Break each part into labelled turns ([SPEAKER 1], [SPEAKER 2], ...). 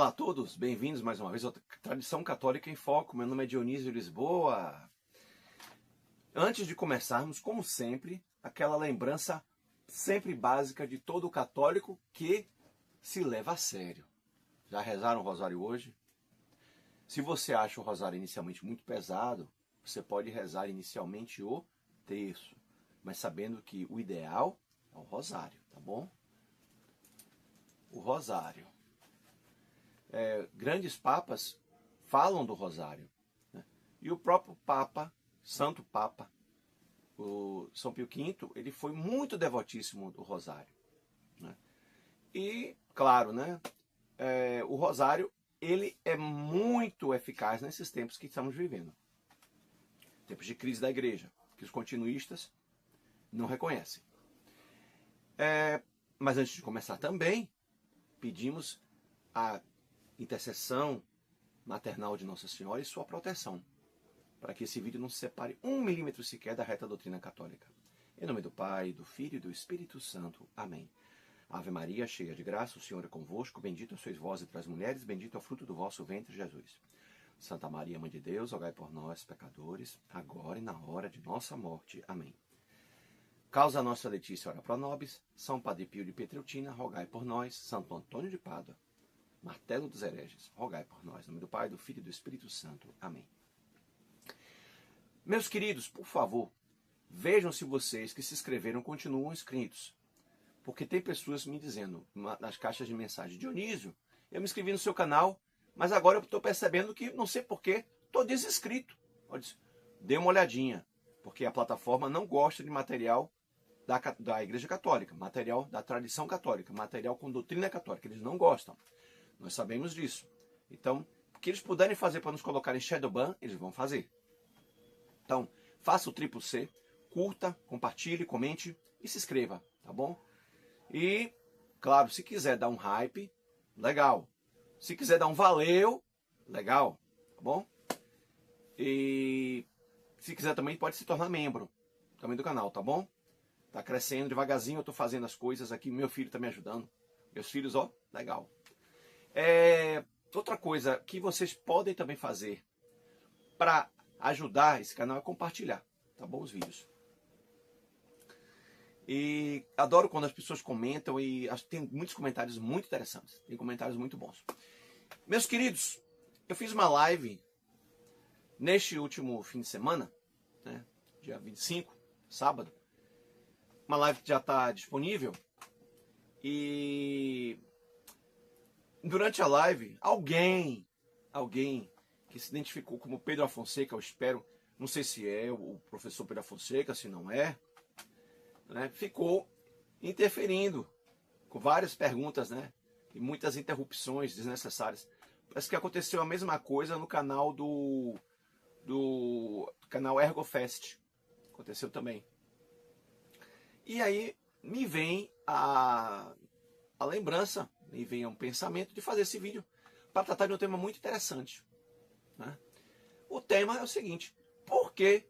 [SPEAKER 1] Olá a todos, bem-vindos mais uma vez ao Tradição Católica em Foco. Meu nome é Dionísio Lisboa. Antes de começarmos, como sempre, aquela lembrança sempre básica de todo católico que se leva a sério. Já rezaram o rosário hoje? Se você acha o rosário inicialmente muito pesado, você pode rezar inicialmente o terço, mas sabendo que o ideal é o rosário, tá bom? O rosário. Grandes papas falam do rosário, né? E o próprio Papa, Santo Papa, o São Pio V, ele foi muito devotíssimo do rosário, né? E, claro, né, o rosário ele é muito eficaz nesses tempos que estamos vivendo. Tempos de crise da igreja, que os continuistas não reconhecem. Mas antes de começar também, pedimos a intercessão maternal de Nossa Senhora e sua proteção, para que esse vídeo não se separe 1 milímetro sequer da reta doutrina católica. Em nome do Pai, do Filho e do Espírito Santo. Amém. Ave Maria, cheia de graça, o Senhor é convosco, bendita sois vós entre as mulheres, bendito é o fruto do vosso ventre, Jesus. Santa Maria, Mãe de Deus, rogai por nós, pecadores, agora e na hora de nossa morte. Amém. Causa nossa Letícia, ora pro nobis, São Padre Pio de Pietreutina, rogai por nós, Santo Antônio de Pádua, martelo dos hereges, rogai por nós. Em nome do Pai, do Filho e do Espírito Santo. Amém. Meus queridos, por favor, vejam se vocês que se inscreveram continuam inscritos. Porque tem pessoas me dizendo nas caixas de mensagem: Dionísio, eu me inscrevi no seu canal, mas agora eu estou percebendo que, não sei porquê, estou desinscrito. Dê uma olhadinha, porque a plataforma não gosta de material da Igreja Católica, material da tradição católica, material com doutrina católica. Eles não gostam. Nós sabemos disso. Então, o que eles puderem fazer para nos colocar em Shadowban, eles vão fazer. Então, faça o triplo C, curta, compartilhe, comente e se inscreva, tá bom? E, claro, se quiser dar um hype, legal. Se quiser dar um valeu, legal, tá bom? E se quiser também pode se tornar membro também do canal, tá bom? Tá crescendo devagarzinho, eu tô fazendo as coisas aqui, meu filho tá me ajudando. Meus filhos, ó, legal. Outra coisa que vocês podem também fazer para ajudar esse canal é compartilhar, tá bom, os vídeos. E adoro quando as pessoas comentam e tem muitos comentários muito interessantes, tem comentários muito bons. Meus queridos, eu fiz uma live neste último fim de semana, né, dia 25, sábado, uma live que já está disponível, e durante a live, alguém que se identificou como Pedro Afonseca, eu espero, não sei se é o professor Pedro Afonseca, se não é, né, ficou interferindo com várias perguntas, né, e muitas interrupções desnecessárias. Parece que aconteceu a mesma coisa no canal do canal ErgoFest. Aconteceu também. E aí me vem a lembrança, me vem um pensamento de fazer esse vídeo para tratar de um tema muito interessante, né? O tema é o seguinte: por que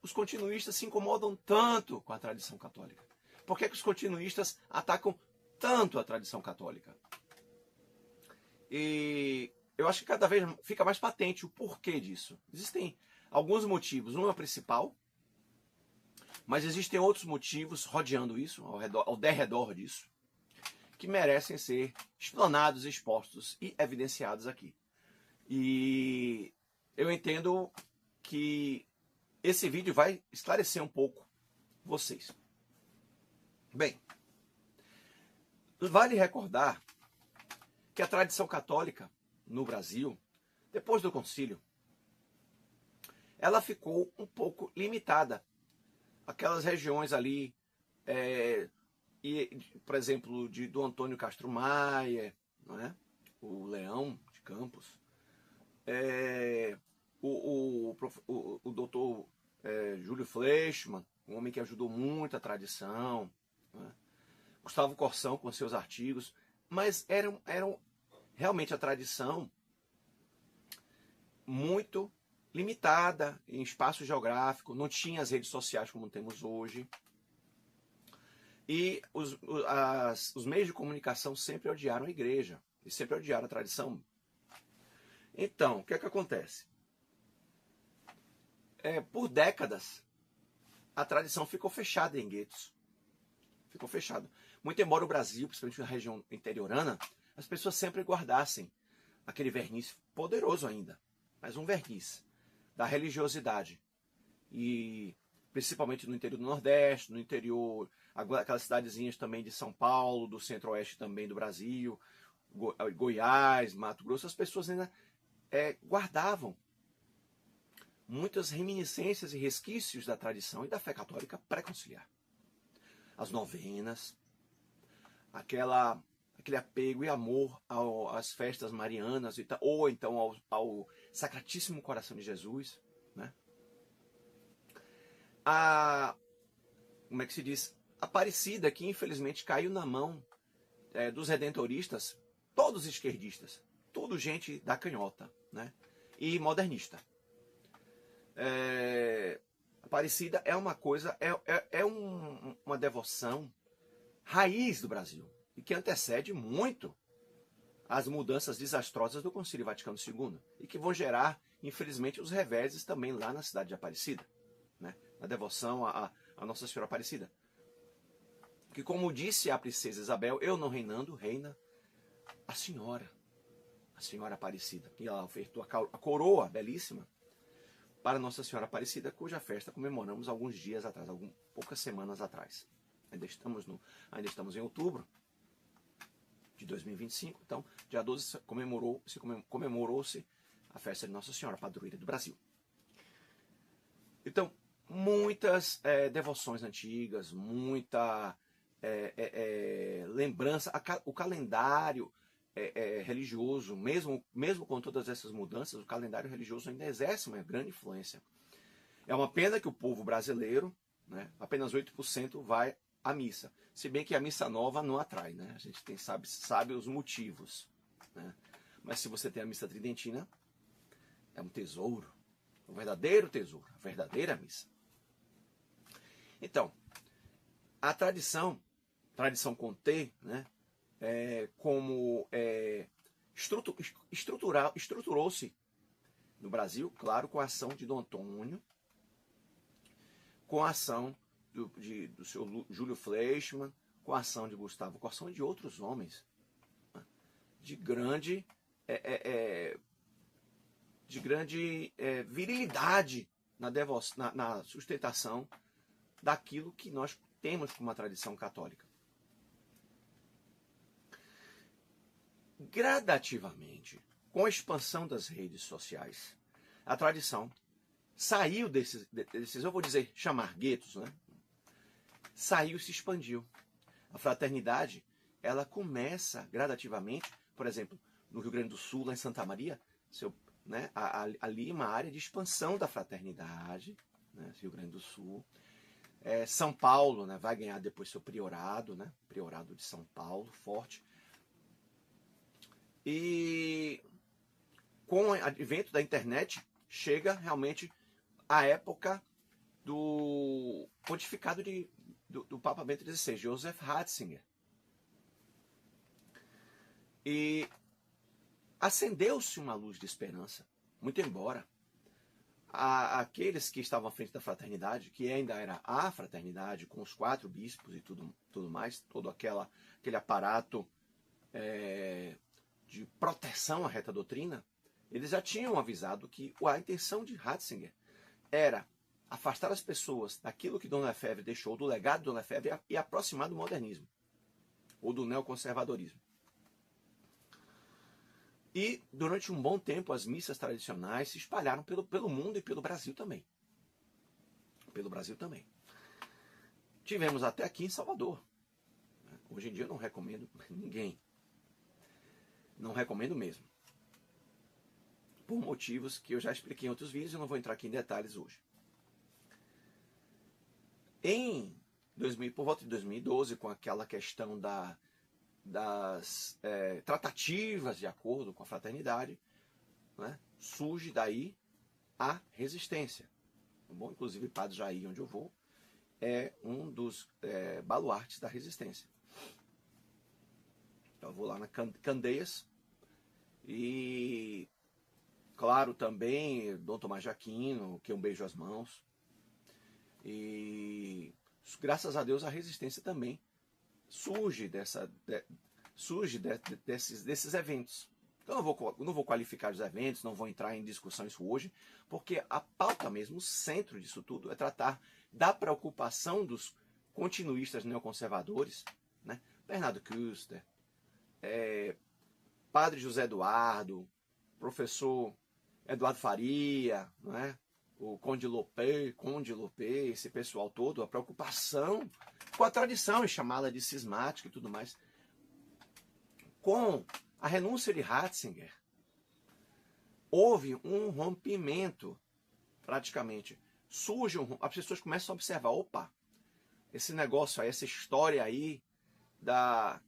[SPEAKER 1] os continuistas se incomodam tanto com a tradição católica? Por que os continuistas atacam tanto a tradição católica? E eu acho que cada vez fica mais patente o porquê disso. Existem alguns motivos, um é o principal, mas existem outros motivos rodeando isso, ao derredor disso, que merecem ser explanados, expostos e evidenciados aqui. E eu entendo que esse vídeo vai esclarecer um pouco vocês. Bem, vale recordar que a tradição católica no Brasil, depois do concílio, ela ficou um pouco limitada. Aquelas regiões ali, por exemplo, do Antônio Castro Maia, não é? O Leão de Campos, o doutor Júlio Fleischmann, um homem que ajudou muito a tradição, né? Gustavo Corsão com seus artigos, mas eram realmente a tradição muito limitada em espaço geográfico, não tinha as redes sociais como temos hoje. E os meios de comunicação sempre odiaram a igreja. e sempre odiaram a tradição. Então, o que é que acontece? Por décadas, a tradição ficou fechada em guetos. Ficou fechado. Muito embora o Brasil, principalmente na região interiorana, as pessoas sempre guardassem aquele verniz poderoso ainda, mas um verniz da religiosidade. E principalmente no interior do Nordeste, no interior, aquelas cidadezinhas também de São Paulo, do centro-oeste também do Brasil, Goiás, Mato Grosso, as pessoas ainda guardavam muitas reminiscências e resquícios da tradição e da fé católica pré-conciliar. As novenas, aquele apego e amor às festas marianas, ou então ao Sacratíssimo Coração de Jesus, né? Como é que se diz? Aparecida, que infelizmente caiu na mão dos redentoristas, todos esquerdistas, tudo gente da canhota, né? E modernista. Aparecida é uma coisa, uma devoção raiz do Brasil, e que antecede muito as mudanças desastrosas do Concílio Vaticano II, e que vão gerar, infelizmente, os reveses também lá na cidade de Aparecida, né? Na devoção a Nossa Senhora Aparecida. Que, como disse a princesa Isabel, eu não reinando, reina a Senhora Aparecida. E ela ofertou a coroa belíssima para Nossa Senhora Aparecida, cuja festa comemoramos alguns dias atrás, poucas semanas atrás. Ainda estamos em outubro de 2025, então, dia 12 comemorou-se a festa de Nossa Senhora, padroeira do Brasil. Então, muitas devoções antigas, muita lembrança, o calendário religioso, mesmo com todas essas mudanças, o calendário religioso ainda exerce uma grande influência. É uma pena que o povo brasileiro, né, apenas 8% vai à missa. Se bem que a missa nova não atrai, né? A gente sabe os motivos, né? Mas se você tem a missa tridentina, é um tesouro, um verdadeiro tesouro, a verdadeira missa. Então, a tradição com T, né, estruturou-se no Brasil, claro, com a ação de Dom Antônio, com a ação do seu Júlio Fleischmann, com a ação de Gustavo Corsão e de outros homens, né, de grande virilidade na sustentação daquilo que nós temos como uma tradição católica. Gradativamente, com a expansão das redes sociais, a tradição saiu desses, eu vou dizer, chamar guetos, né? Saiu e se expandiu. A fraternidade, ela começa gradativamente, por exemplo, no Rio Grande do Sul, lá em Santa Maria, ali uma área de expansão da fraternidade, né? Rio Grande do Sul. São Paulo, né, vai ganhar depois seu priorado, né? Priorado de São Paulo, forte. E com o advento da internet, chega realmente a época do pontificado do Papa Bento XVI, Joseph Ratzinger. E acendeu-se uma luz de esperança, muito embora aqueles que estavam à frente da fraternidade, que ainda era a fraternidade, com os 4 bispos e tudo mais, todo aquele aparato de proteção à reta doutrina, eles já tinham avisado que a intenção de Ratzinger era afastar as pessoas daquilo que Dom Lefebvre deixou, do legado de Dom Lefebvre, e aproximar do modernismo, ou do neoconservadorismo. E, durante um bom tempo, as missas tradicionais se espalharam pelo mundo e pelo Brasil também. Tivemos até aqui em Salvador. Hoje em dia eu não recomendo ninguém. Não recomendo mesmo. Por motivos que eu já expliquei em outros vídeos, eu não vou entrar aqui em detalhes hoje. Por volta de 2012, com aquela questão das tratativas de acordo com a fraternidade, né, surge daí a resistência. Bom, inclusive, Padre Jair, onde eu vou, é um dos baluartes da resistência. Então, eu vou lá na Candeias, E, claro, também Dom Tomás de Aquino, que é um beijo às mãos. E, graças a Deus, a resistência também surge desses eventos. Eu não vou qualificar os eventos, não vou entrar em discussão isso hoje, porque a pauta mesmo, o centro disso tudo, é tratar da preocupação dos continuistas neoconservadores, né? Bernardo Küster, Padre José Eduardo, professor Eduardo Faria, não é? O Conde Lopé, esse pessoal todo, a preocupação com a tradição e chamá-la de cismática e tudo mais. Com a renúncia de Ratzinger, houve um rompimento, praticamente. As pessoas começam a observar, opa, esse negócio aí, essa história aí da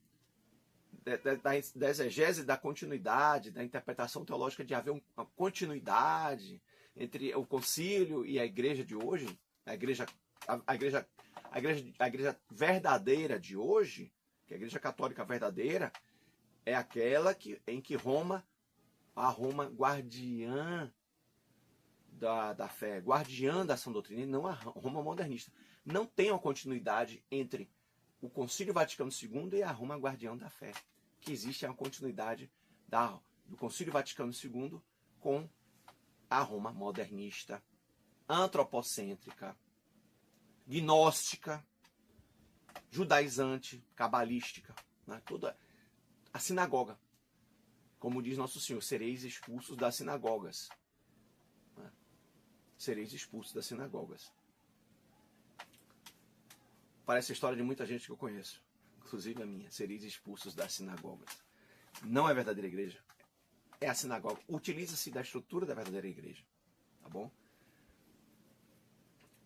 [SPEAKER 1] exegese da continuidade, da interpretação teológica de haver uma continuidade entre o concílio e a igreja de hoje, a igreja verdadeira de hoje, que é a igreja católica verdadeira, é aquela em que a Roma guardiã da fé, guardiã da sã doutrina, e não a Roma modernista. Não tem uma continuidade entre o Concílio Vaticano II e a Roma guardiã da fé. Que existe uma continuidade do Concílio Vaticano II com a Roma modernista, antropocêntrica, gnóstica, judaizante, cabalística, né? Toda a sinagoga. Como diz Nosso Senhor, sereis expulsos das sinagogas. Né? Sereis expulsos das sinagogas. Parece a história de muita gente que eu conheço, inclusive a minha. Sereis expulsos das sinagogas. Não é a verdadeira igreja. É a sinagoga. Utiliza-se da estrutura da verdadeira igreja. Tá bom?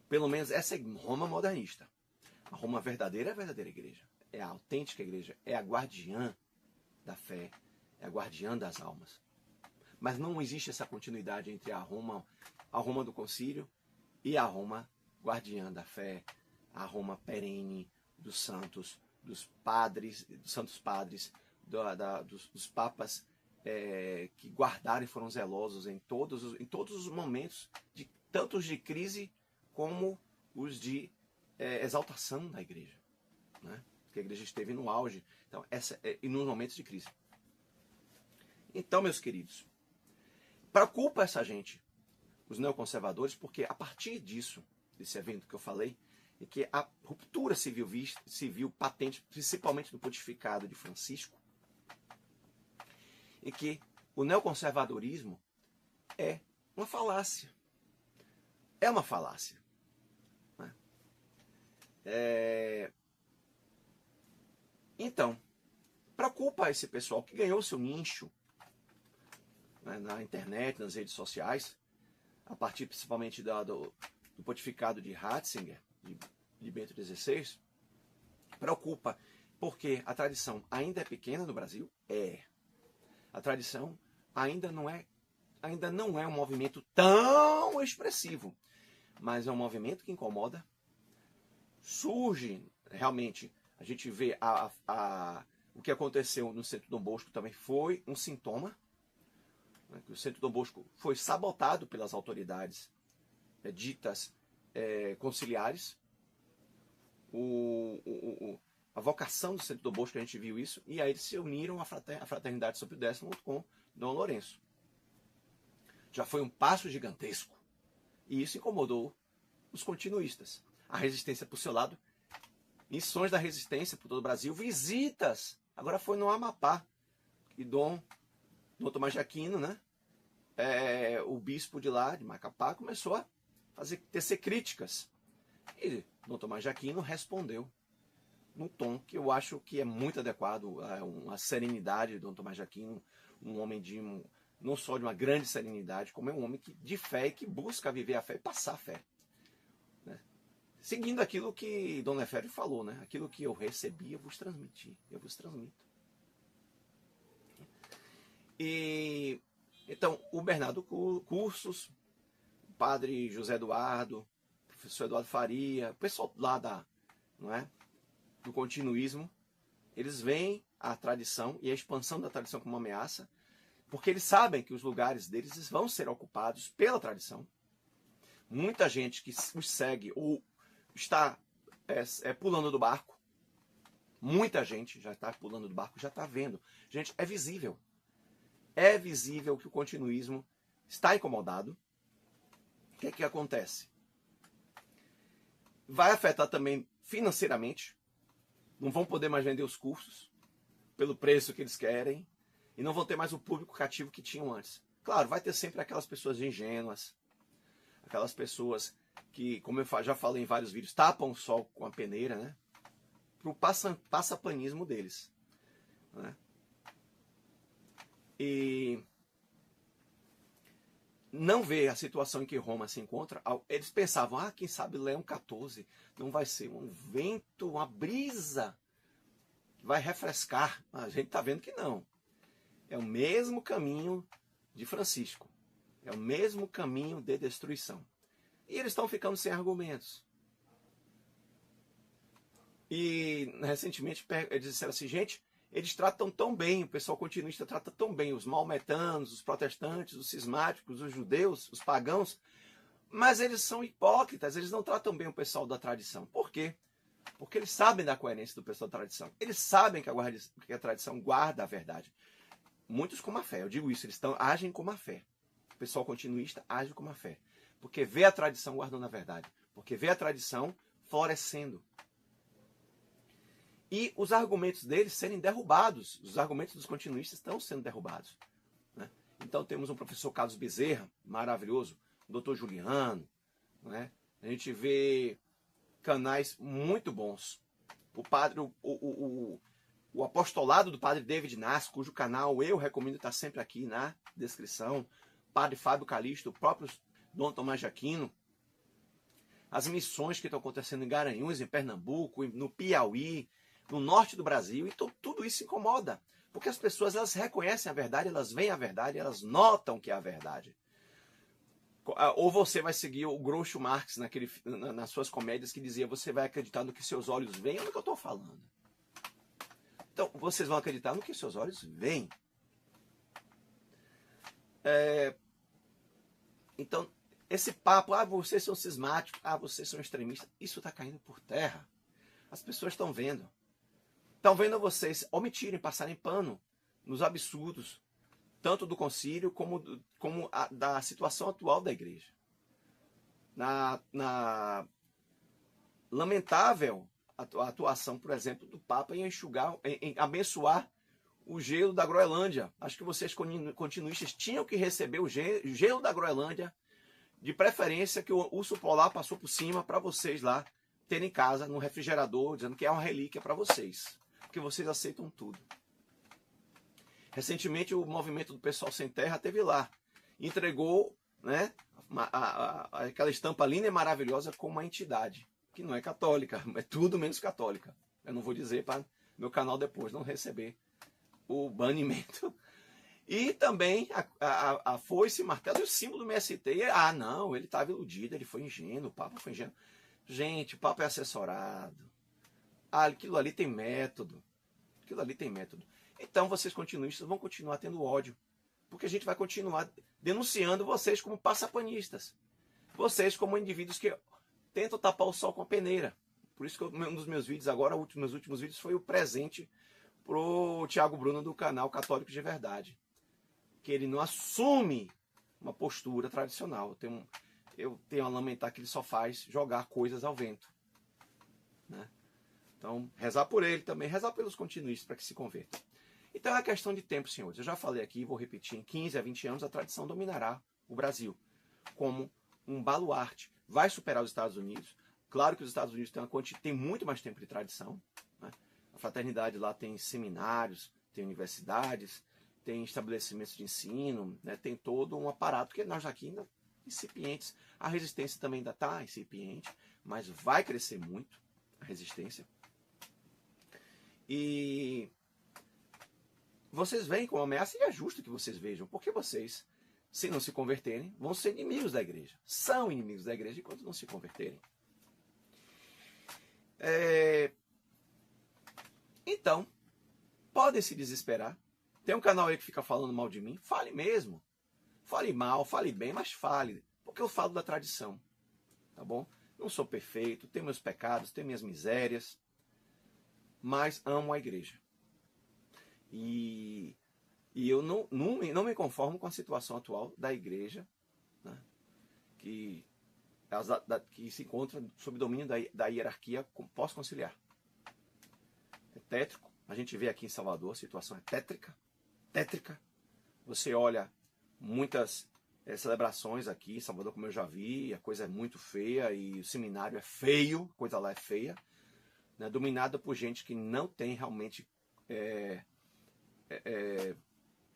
[SPEAKER 1] Pelo menos essa é Roma modernista. A Roma verdadeira é a verdadeira igreja. É a autêntica igreja. É a guardiã da fé. É a guardiã das almas. Mas não existe essa continuidade entre a Roma do concílio e a Roma guardiã da fé, a Roma perene dos santos, dos padres, dos santos padres, dos papas que guardaram e foram zelosos em todos os momentos, tantos de crise como os de exaltação da igreja, né? Que a igreja esteve no auge, então, e nos momentos de crise. Então, meus queridos, preocupa essa gente, os neoconservadores, porque a partir desse evento que eu falei, é que a ruptura civil patente, principalmente no pontificado de Francisco, e que o neoconservadorismo é uma falácia. É uma falácia. Né? Então, preocupa esse pessoal que ganhou seu nicho, né, na internet, nas redes sociais, a partir principalmente do pontificado de Ratzinger, de Bento XVI, preocupa porque a tradição ainda é pequena no Brasil? A tradição ainda não é um movimento tão expressivo, mas é um movimento que incomoda. Surge, realmente, a gente vê o que aconteceu no Centro Dom Bosco também foi um sintoma. O Centro Dom Bosco foi sabotado pelas autoridades ditas conciliares. A vocação do Centro Dom Bosco, a gente viu isso, e aí eles se uniram à Fraternidade São Pio X com Dom Lourenço. Já foi um passo gigantesco. E isso incomodou os continuistas. A resistência por seu lado, missões da resistência por todo o Brasil, visitas. Agora foi no Amapá. E Dom Tomás de Aquino, né? O bispo de lá, de Macapá, começou a tecer críticas. E Dom Tomás de Aquino respondeu num tom que eu acho que é muito adequado, uma serenidade de Dom Tomás de Aquino, um homem não só de uma grande serenidade, como é um homem de fé e que busca viver a fé e passar a fé. Né? Seguindo aquilo que Dom Lefebvre falou, né? Aquilo que eu recebi, eu vos transmiti, eu vos transmito. E então, o Bernardo Cursos, o padre José Eduardo, o professor Eduardo Faria, o pessoal lá não é, do continuismo, eles veem a tradição e a expansão da tradição como uma ameaça, Porque eles sabem que os lugares deles vão ser ocupados pela tradição. Muita gente que os segue ou está pulando do barco. Muita gente já está pulando do barco, já está vendo. Gente, é visível. É visível que o continuismo está incomodado. O que é que acontece? Vai afetar também financeiramente. Não vão poder mais vender os cursos pelo preço que eles querem. E não vão ter mais o público cativo que tinham antes. Claro, vai ter sempre aquelas pessoas ingênuas. Aquelas pessoas que, como eu já falei em vários vídeos, tapam o sol com a peneira, né? Para o passapanismo deles. Né? E não vê a situação em que Roma se encontra. Eles pensavam, quem sabe Leão XIV não vai ser um vento, uma brisa, vai refrescar. A gente está vendo que não. É o mesmo caminho de Francisco. É o mesmo caminho de destruição. E eles estão ficando sem argumentos. E recentemente eles disseram assim, gente, eles tratam tão bem, o pessoal continuista trata tão bem os maometanos, os protestantes, os cismáticos, os judeus, os pagãos, mas eles são hipócritas, eles não tratam bem o pessoal da tradição. Por quê? Porque eles sabem da coerência do pessoal da tradição. Eles sabem que a tradição guarda a verdade. Muitos com má fé, eu digo isso, eles agem com má fé. O pessoal continuista age com má fé. Porque vê a tradição guardando a verdade. Porque vê a tradição florescendo. E os argumentos deles serem derrubados. Os argumentos dos continuistas estão sendo derrubados. Né? Então temos um professor Carlos Bezerra, maravilhoso, o doutor Juliano. Né? A gente vê canais muito bons. O apostolado do padre David Nass, cujo canal eu recomendo estar sempre aqui na descrição. Padre Fábio Calixto, o próprio Dom Tomás de Aquino. As missões que estão acontecendo em Garanhuns, em Pernambuco, no Piauí, no norte do Brasil. Então tudo isso incomoda. Porque as pessoas elas reconhecem a verdade, elas veem a verdade, elas notam que é a verdade. Ou você vai seguir o Groucho Marx nas suas comédias que dizia você vai acreditar no que seus olhos veem, é o que eu estou falando. Então, vocês vão acreditar no que seus olhos veem. Então, esse papo, vocês são cismáticos, vocês são extremistas, isso está caindo por terra. As pessoas estão vendo. Estão vendo vocês omitirem, passarem pano nos absurdos, tanto do concílio como da situação atual da igreja. Na lamentável atuação, por exemplo, do Papa em enxugar, em abençoar o gelo da Groenlândia. Acho que vocês continuistas tinham que receber o gelo da Groenlândia, de preferência que o urso polar passou por cima para vocês lá terem em casa, no refrigerador, dizendo que é uma relíquia para vocês. Porque vocês aceitam tudo. Recentemente o movimento do Pessoal Sem Terra teve lá. Entregou, né, aquela estampa linda e maravilhosa com uma entidade, que não é católica, é tudo menos católica. Eu não vou dizer para meu canal depois não receber o banimento. E também a foice, martelo e o símbolo do MST. Não, ele estava iludido, ele foi ingênuo, o Papa foi ingênuo. Gente, o Papa é assessorado. Aquilo ali tem método. Aquilo ali tem método. Então vocês continuistas vão continuar tendo ódio. Porque a gente vai continuar denunciando vocês como passapanistas. Vocês como indivíduos que tentam tapar o sol com a peneira. Por isso que um dos meus vídeos agora, meus últimos vídeos, foi o presente pro Thiago Bruno do canal Católico de Verdade. Que ele não assume uma postura tradicional. Eu tenho a lamentar que ele só faz jogar coisas ao vento. Né? Então, rezar por ele também, rezar pelos continuistas para que se convertam. Então é uma questão de tempo, senhores. Eu já falei aqui e vou repetir, em 15 a 20 anos a tradição dominará o Brasil como um baluarte. Vai superar os Estados Unidos. Claro que os Estados Unidos têm muito mais tempo de tradição. Né? A fraternidade lá tem seminários, tem universidades, tem estabelecimentos de ensino, né? Tem todo um aparato que nós aqui ainda incipientes. A resistência também ainda está incipiente, mas vai crescer muito a resistência. E vocês veem como ameaça, e é justo que vocês vejam, porque vocês, se não se converterem, vão ser inimigos da igreja. São inimigos da igreja enquanto não se converterem. Então, podem se desesperar, Tem um canal aí que fica falando mal de mim? Fale mesmo. Fale mal, fale bem, mas fale. Porque eu falo da tradição. Tá bom? Não sou perfeito, tenho meus pecados, tenho minhas misérias, mas amo a igreja. E eu não me conformo com a situação atual da igreja, né, que se encontra sob domínio da hierarquia pós-conciliar. É tétrico. A gente vê aqui em Salvador, a situação é tétrica. Tétrica. Você olha muitas celebrações aqui em Salvador, como eu já vi, a coisa é muito feia e o seminário é feio, a coisa lá é feia, né, dominada por gente que não tem realmente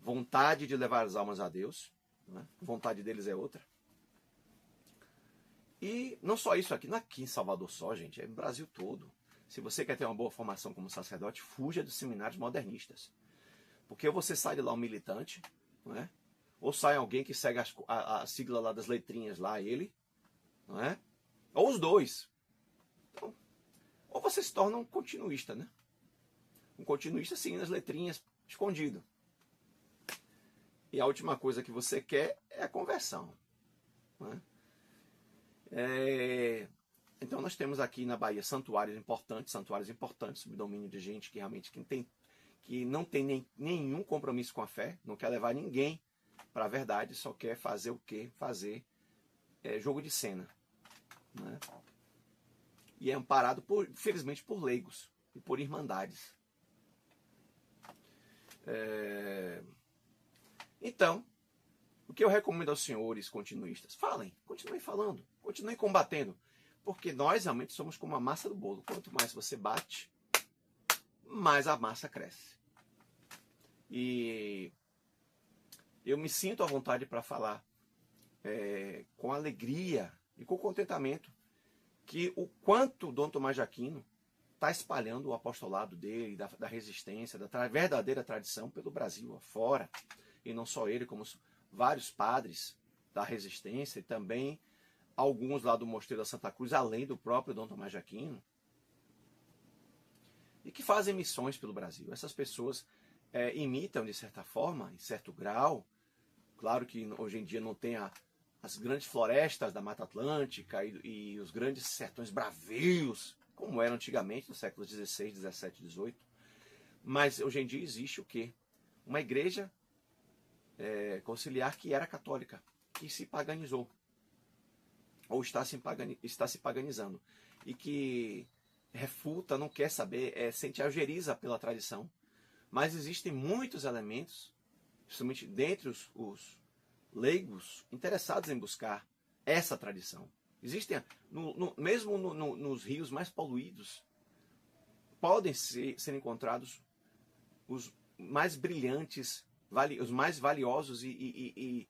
[SPEAKER 1] vontade de levar as almas a Deus, né? A vontade deles é outra. E não só isso aqui, não aqui em Salvador só, gente, é no Brasil todo. Se você quer ter uma boa formação como sacerdote, fuja dos seminários modernistas. Porque você sai de lá um militante, não é? Ou sai alguém que segue a sigla lá das letrinhas lá, ele, não é? Ou os dois. Então, ou você se torna um continuista, né? Um continuista seguindo as letrinhas, escondido. E a última coisa que você quer é a conversão, né? Então nós temos aqui na Bahia santuários importantes sob domínio de gente que realmente que não tem nenhum compromisso com a fé, não quer levar ninguém para a verdade, só quer fazer o quê? Fazer jogo de cena, né? E é amparado, felizmente, por leigos e por irmandades. Então, o que eu recomendo aos senhores continuistas? Falem, continuem falando, continuem combatendo, porque nós realmente somos como a massa do bolo. Quanto mais você bate, mais a massa cresce. E eu me sinto à vontade para falar com alegria e com contentamento que o quanto Dom Tomás de Aquino está espalhando o apostolado dele, da resistência, da verdadeira tradição pelo Brasil afora. E não só ele, como vários padres da resistência e também alguns lá do Mosteiro da Santa Cruz, além do próprio Dom Tomás de Aquino, e que fazem missões pelo Brasil. Essas pessoas imitam, de certa forma, em certo grau. Claro que hoje em dia não tem as grandes florestas da Mata Atlântica e os grandes sertões bravios, como eram antigamente, nos séculos XVI, XVII, XVIII. Mas hoje em dia existe o quê? Uma igreja conciliar que era católica, que se paganizou, ou está se paganizando, e que refuta, não quer saber, sente algeriza pela tradição. Mas existem muitos elementos, principalmente dentre os leigos, interessados em buscar essa tradição. Existem, mesmo nos rios mais poluídos, podem ser encontrados os mais brilhantes, os mais valiosos e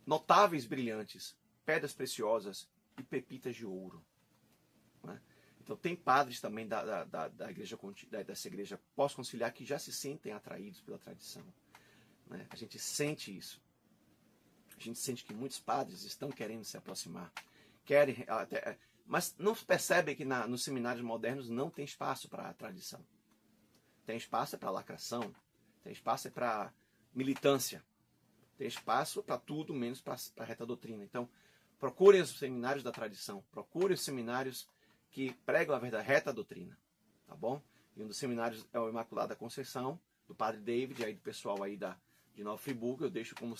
[SPEAKER 1] notáveis brilhantes, pedras preciosas e pepitas de ouro, né? Então tem padres também dessa igreja pós-conciliar que já se sentem atraídos pela tradição, né? A gente sente isso. A gente sente que muitos padres estão querendo se aproximar, mas não percebem que nos seminários modernos não tem espaço para a tradição. Tem espaço para lacração, tem espaço para militância, tem espaço para tudo menos para a reta doutrina. Então, procurem os seminários da tradição, procurem os seminários que pregam a verdade, reta doutrina, tá bom? E um dos seminários é o Imaculada Conceição, do Padre David, aí do pessoal aí de Nova Friburgo. Eu deixo como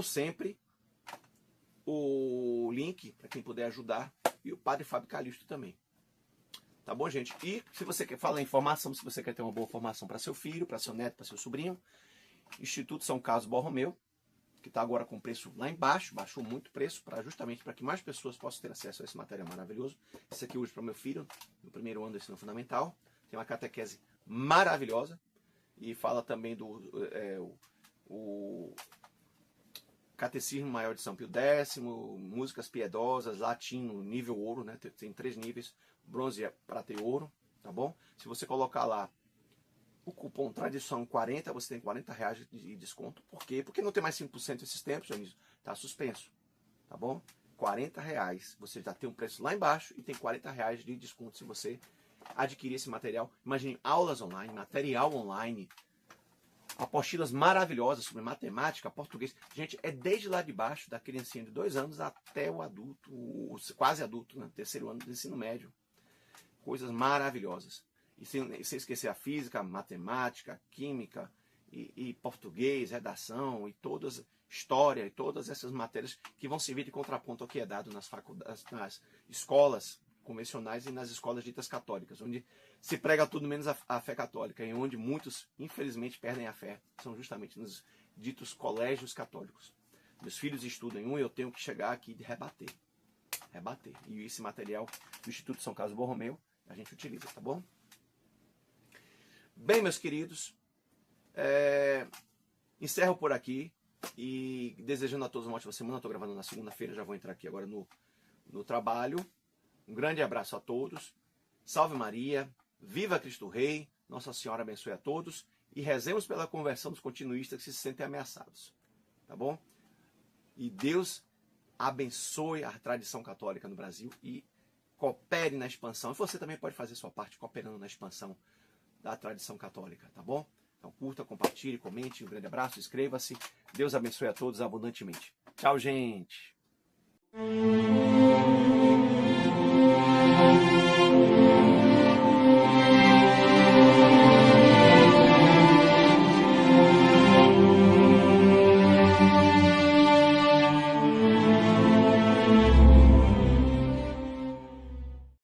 [SPEAKER 1] sempre o link para quem puder ajudar, e o Padre Fábio Calixto também. Tá bom, gente? E se você quer falar em formação, se você quer ter uma boa formação para seu filho, para seu neto, para seu sobrinho, Instituto São Carlos Borromeu, que está agora com preço lá embaixo, baixou muito o preço, justamente para que mais pessoas possam ter acesso a esse material maravilhoso. Esse aqui hoje para o meu filho, no primeiro ano do ensino fundamental. Tem uma catequese maravilhosa e fala também o Catecismo Maior de São Pio X, músicas piedosas, latino, nível ouro, né? Tem 3 níveis, bronze, prata e ouro, tá bom? Se você colocar lá o cupom Tradição 40, você tem R$40 de desconto. Por quê? Porque não tem mais 5% esses tempos, Dionísio. Tá suspenso, tá bom? R$40. Você já tem um preço lá embaixo e tem R$40 de desconto se você adquirir esse material. Imagine aulas online, material online, apostilas maravilhosas sobre matemática, português. Gente, é desde lá de baixo, da criancinha de 2 anos até o adulto, quase adulto, né? Terceiro ano do ensino médio. Coisas maravilhosas. E sem esquecer a física, a matemática, a química, e português, redação, e todas, história, e todas essas matérias que vão servir de contraponto ao que é dado nas faculdades, nas escolas convencionais e nas escolas ditas católicas, onde se prega tudo menos a fé católica, e onde muitos, infelizmente, perdem a fé. São justamente nos ditos colégios católicos. Meus filhos estudam em um e eu tenho que chegar aqui e rebater. E esse material do Instituto São Carlos Borromeu, a gente utiliza, tá bom? Bem, meus queridos, encerro por aqui e desejando a todos uma ótima semana. Estou gravando na segunda-feira, já vou entrar aqui agora no trabalho. Um grande abraço a todos. Salve Maria, viva Cristo Rei, Nossa Senhora abençoe a todos e rezemos pela conversão dos continuistas que se sentem ameaçados, tá bom? E Deus abençoe a tradição católica no Brasil e coopere na expansão. E você também pode fazer sua parte cooperando na expansão da tradição católica, tá bom? Então curta, compartilhe, comente, um grande abraço, inscreva-se. Deus abençoe a todos abundantemente. Tchau, gente!